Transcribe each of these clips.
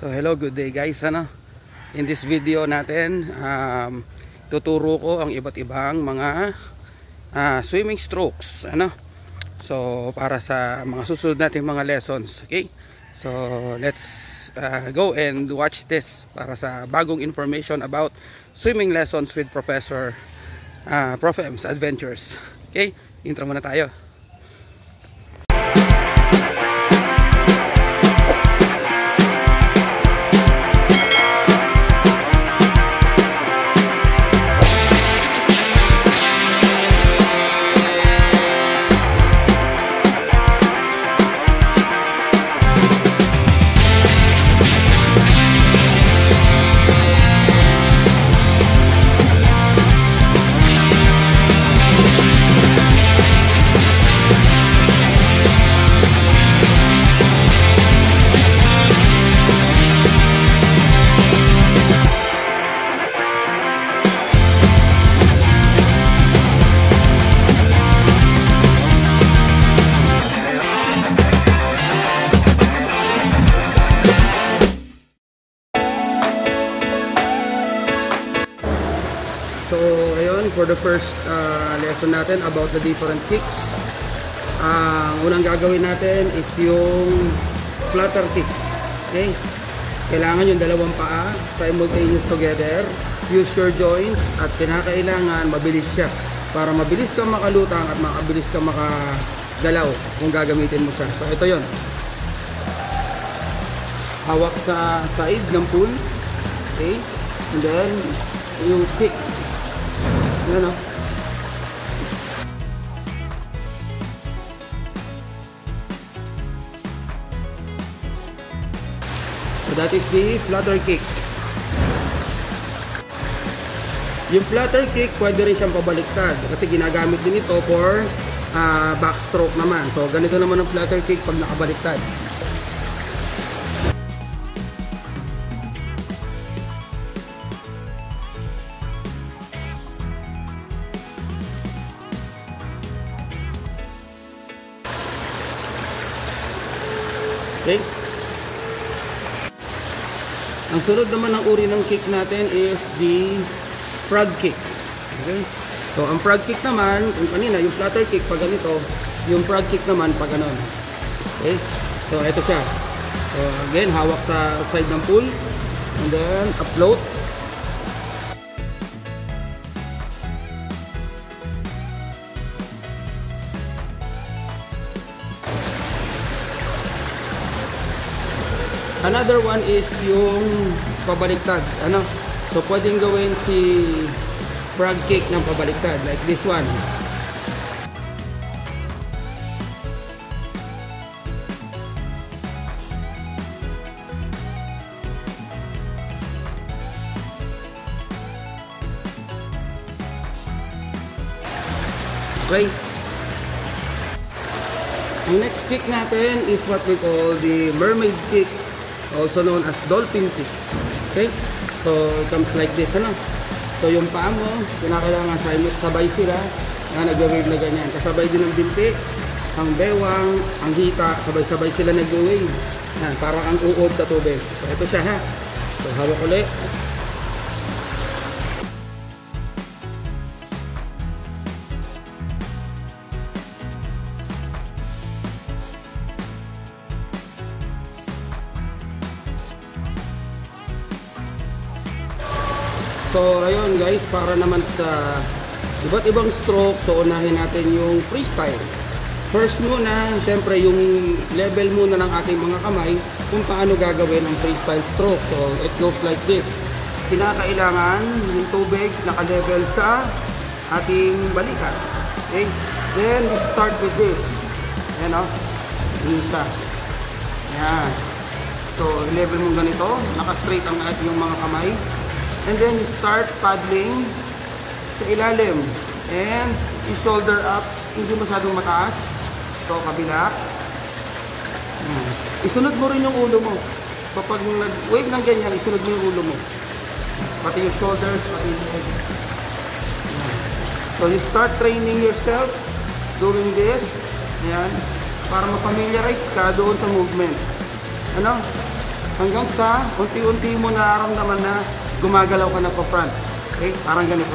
So hello, good day guys. In this video natin, tuturo ko ang iba't ibang mga swimming strokes. So para sa mga susunod nating mga lessons. Okay? So let's go and watch this para sa bagong information about swimming lessons with Professor Prof. M's Adventures. Okay? Intro muna tayo. So ayun, for the first lesson natin about the different kicks, ang unang gagawin natin is yung flutter kick. Okay? Kailangan yung dalawang paa simultaneous together, use your joints, at kinakailangan mabilis siya para mabilis kang makalutang at mabilis kang makagalaw kung gagamitin mo siya. So ito yun, hawak sa side ng pool, okay? And then yung kick. Yan o. So that is the flutter kick. Yung flutter kick, pwede rin siyang pabaliktad kasi ginagamit din ito for backstroke naman. So ganito naman ang flutter kick pag nakabaliktad. Okay? Ang sunod naman ng uri ng kick natin is the frog kick. Okay? So, ang frog kick naman, kung kanina, yung flutter kick pag ganito, yung frog kick naman pag ganon. Okay? So, ito siya. So, again, hawak sa side ng pool. And then, upload. Another one is yung pabaliktad. So pwedeng gawin si frog kick ng pabaliktad like this one. Okay. Ang next kick natin is what we call the mermaid kick, also known as dolphin kick. Okay? So, it comes like this, So, yung paa mo, kinakailangan sabay sila na nag-wave na ganyan. Kasabay din ang binti, ang bewang, ang hita, sabay-sabay sila nag-wave. Parang ang uod sa tubig. So, ito siya ha. So, hawak ulit. So ayun guys, para naman sa iba't ibang stroke, so unahin natin yung freestyle. First muna, syempre yung level muna ng ating mga kamay kung paano gagawin ang freestyle stroke. So it goes like this. Kinakailangan yung tubig naka-level sa ating balikat. Okay? Then we start with this. Ayan o. Isa. Ayan. So level mo ganito, naka-straight ang yung mga kamay. And then you start paddling sa ilalim. And you shoulder up, hindi masyadong mataas. So, kabila. Isunod mo rin yung ulo mo. Kapag nag-wave ng ganyan, isunod mo yung ulo mo. Pati yung shoulders, pati yung head. So, you start training yourself doing this. Ayan. Para ma-familiarize ka doon sa movement. hanggang sa unti-unti mo nararamdaman na gumagalaw ka na pa front. Okay? Parang ganito.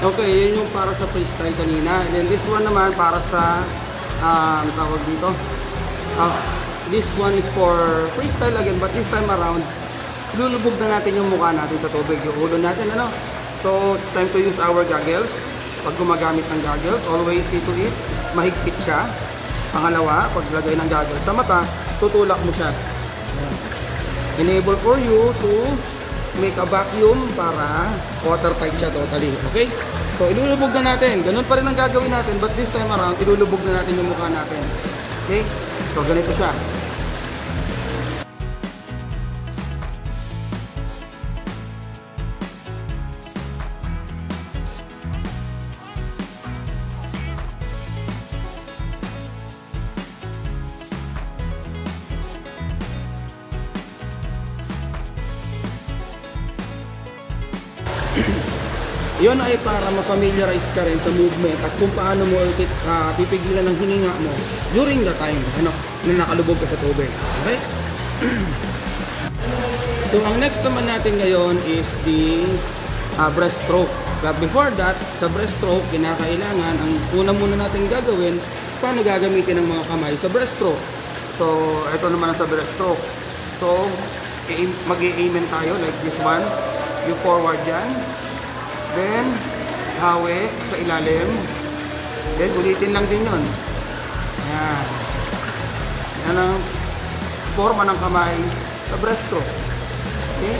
Okay, yun yung para sa freestyle kanina. And then this one naman para sa, tawag dito. This one is for freestyle again, but this time around, lulubog na natin yung mukha natin sa tubig, yung ulo natin, ano. So, it's time to use our goggles. Pag gumagamit ng goggles, always see to it, mahigpit siya. Pangalawa, paglagay ng goggles sa mata, tutulak mo siya. Enable for you to make a vacuum para watertight siya totally. Okay? So, ilulubog na natin. Ganun pa rin ang gagawin natin, but this time around, ilulubog na natin yung mukha natin. Okay? So, ganito siya. Yun ay para ma-familiarize ka rin sa movement at kung paano mo pipigilan ng hininga mo during the time na nakalubog ka sa tubig. Okay? So, ang next naman natin ngayon is the breaststroke. But before that, sa breaststroke, kinakailangan, ang una muna natin gagawin, paano gagamitin ng mga kamay sa breaststroke. So, ito naman sa breaststroke. So, mag-i-amen tayo like this one. You forward yan. Then, hawi sa ilalim. Then, ulitin lang din yun. Ayan. Yan ang forma ng kamay sa breaststroke. Okay?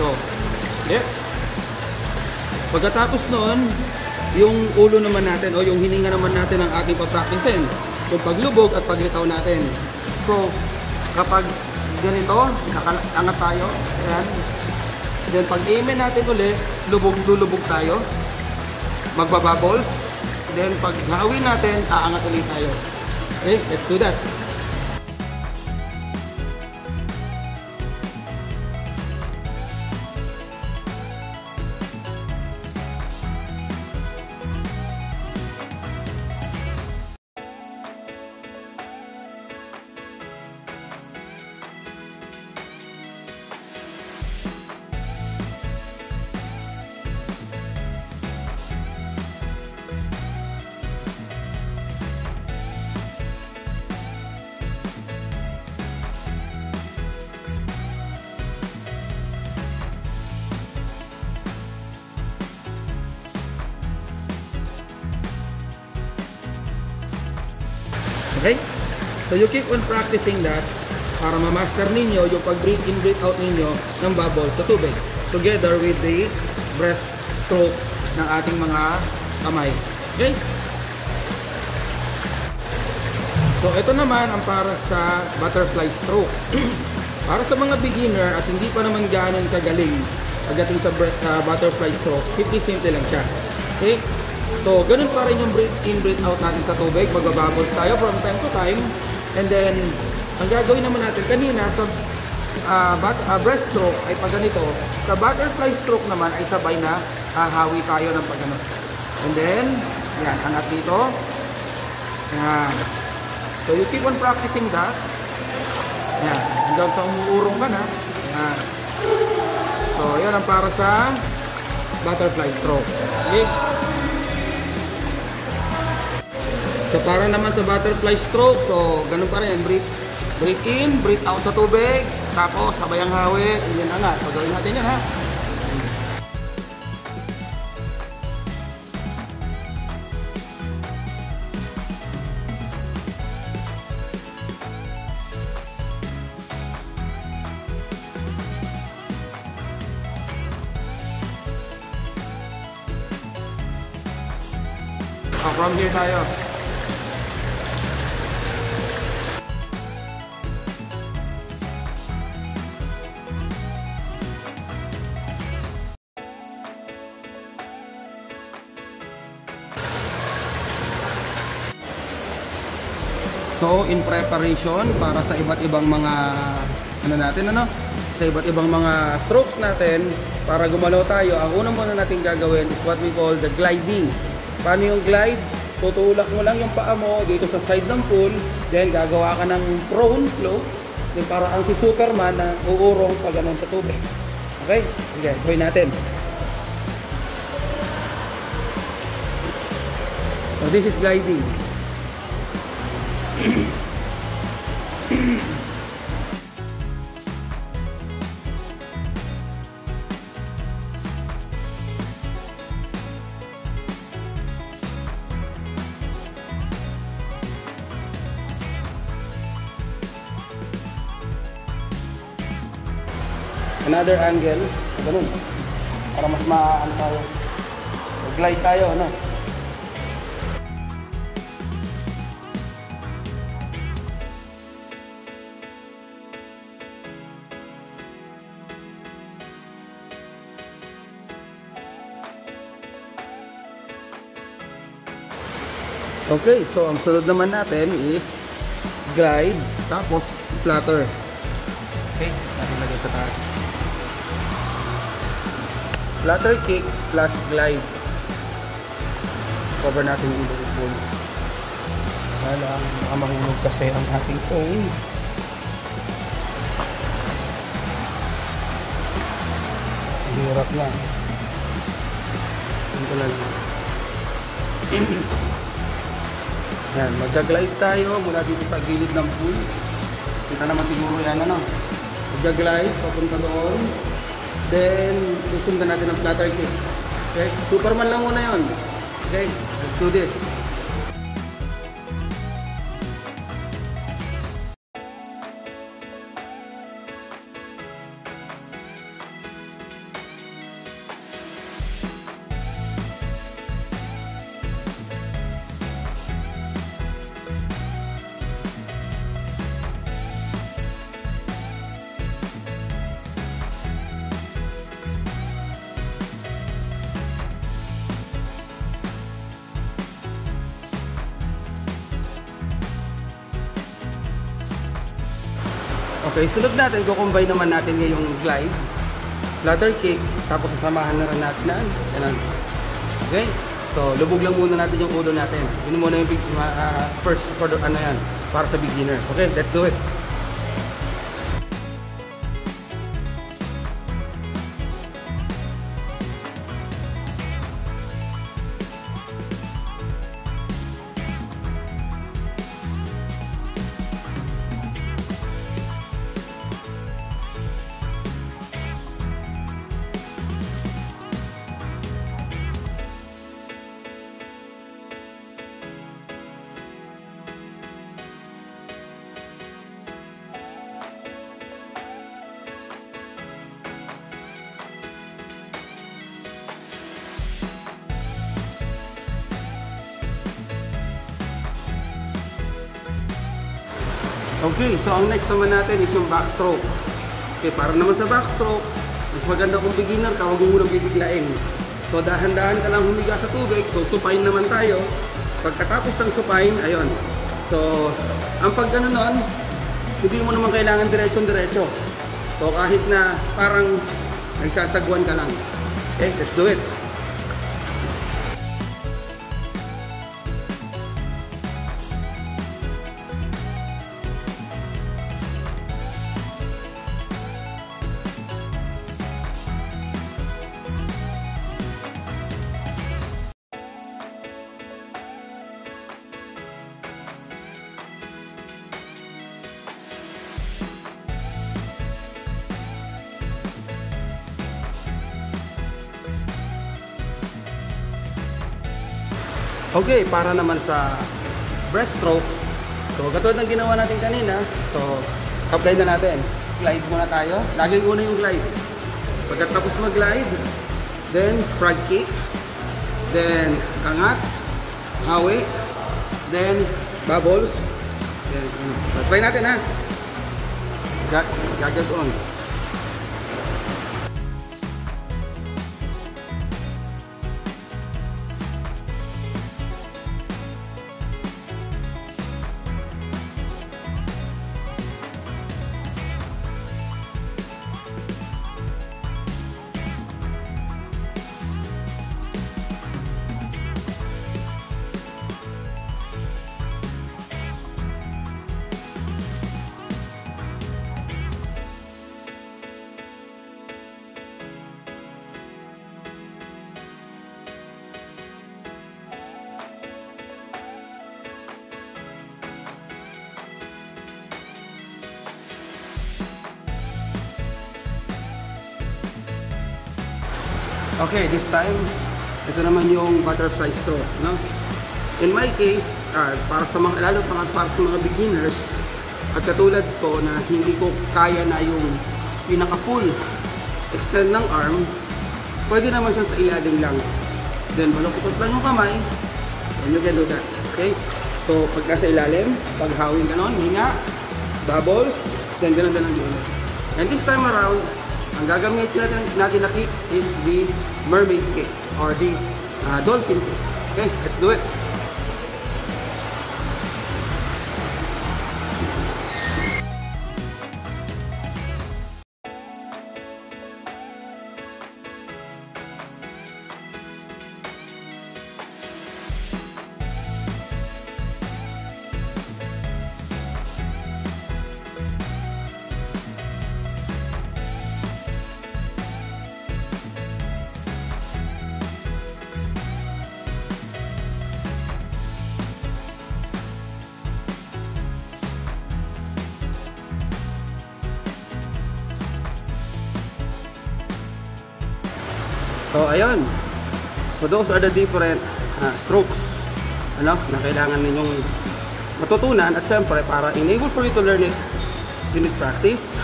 So, next. Pagkatapos nun, yung ulo naman natin o yung hininga naman natin ang ating papracticein. Yung paglubog at paglitaw natin. So, kapag ganito, nakaangat tayo. Ayan. Then pag amen natin ulit, lulubog tayo. Magbabubble. Then pag hawi natin, aangat ulit tayo. Okay, let's do that. Okay? So you keep on practicing that para ma-master ninyo yung pag-breathe in, breathe out ninyo ng bubble sa tubig together with the breaststroke ng ating mga kamay. Okay? So ito naman ang para sa butterfly stroke. Para sa mga beginner at hindi pa naman gano'n kagaling pagdating sa butterfly stroke, simple lang siya. Okay? So, ganun pa rin yung breathe in, breathe out natin sa tubig. Magbabubbles tayo from time to time. And then, ang gagawin naman natin kanina sa breaststroke ay pag ganito. Sa butterfly stroke naman ay sabay na hawi tayo ng pag ganun. And then, yan, angat dito. Yan. So, you keep on practicing that. Yan. Hanggang sa umuurong ka na. Yan. So, yan ang para sa butterfly stroke. Okay? So, para naman sa butterfly stroke, so, ganun pa rin. Breathe in, breathe out sa tubig. Tapos, sabay ang hawi. Yan angat. So, gawin natin yan, ha? From here tayo. So, in preparation para sa iba't ibang mga sa iba't ibang mga strokes natin para gumalaw tayo, ang unang muna natin gagawin is what we call the gliding. Paano yung glide? Tutulak mo lang yung paa mo dito sa side ng pool, then gagawa ka ng prone float, then para ang si Superman na uurong pa ganun sa tubig. Okay? Sige, gawin natin. So this is gliding. Another angle, ganun. Para mas maano tayo. Glide tayo, no? Okay, so ang sunod naman natin is glide, tapos flutter. Okay, natin lagay sa taas. Flutter kick plus glide. Cover natin yung buong pool. Wala, baka mahulog kasi ang ating phone. Hirap na. Ito lang. Yan, mag-glide tayo mula dito sa gilid ng pool. Kita naman siguro yan, ano? Mag-glide, papunta doon. Then, susundan natin ang flutter kick. Okay? Superman lang muna yun. Okay, let's do this. Okay, sunod natin, kukumbine naman natin ngayong glide, flutter kick, tapos sasamahan na rin natin na ganun. Okay? So, lubog lang muna natin yung ulo natin. Yun muna yung first ano yan, para sa beginners. Okay, let's do it. Okay, so ang next naman natin is yung backstroke. Okay, para naman sa backstroke, mas maganda kung beginner ka, huwag mo munang bibiglain. So dahan-dahan ka lang humiga sa tubig, so supine naman tayo. Pagkatapos ng supine, ayun. So, ang pag gano'n nun, hindi mo naman kailangan diretsong-diretso. So kahit na parang nagsasagwan ka lang. Okay, let's do it. Okay, para naman sa breaststroke, so katulad ng ginawa natin kanina, so apply na natin. Glide muna tayo. Laging una yung glide. Pagkatapos mag-glide, then frog kick, then angat, hawi, then bubbles. Then, try natin ha. Gagas on. Okay, this time, ito naman yung butterfly stroke, no? In my case, para sa mga, lalo para sa mga beginners, at katulad ko na hindi ko kaya na yung pinaka-full extend ng arm, pwede naman siya sa ilalim lang. Then, malukot lang yung kamay, and you can do that. Okay? So, pag nasa ilalim, paghawin ganon, hinga, bubbles, then ganon ulit. And this time around, ang gagamitin natin na kick is the mermaid kick or the dolphin kick. Okay, let's do it. So ayun, so those are the different strokes na kailangan ninyong matutunan, at syempre para enable for you to learn it, you need practice,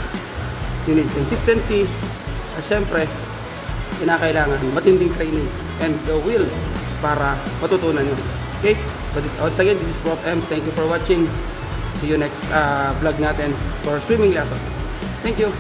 you need consistency, at syempre kinakailangan matinding training and the will para matutunan nyo. Okay, but once again, this is Prof. M. Thank you for watching. See you next vlog natin for swimming lessons. Thank you.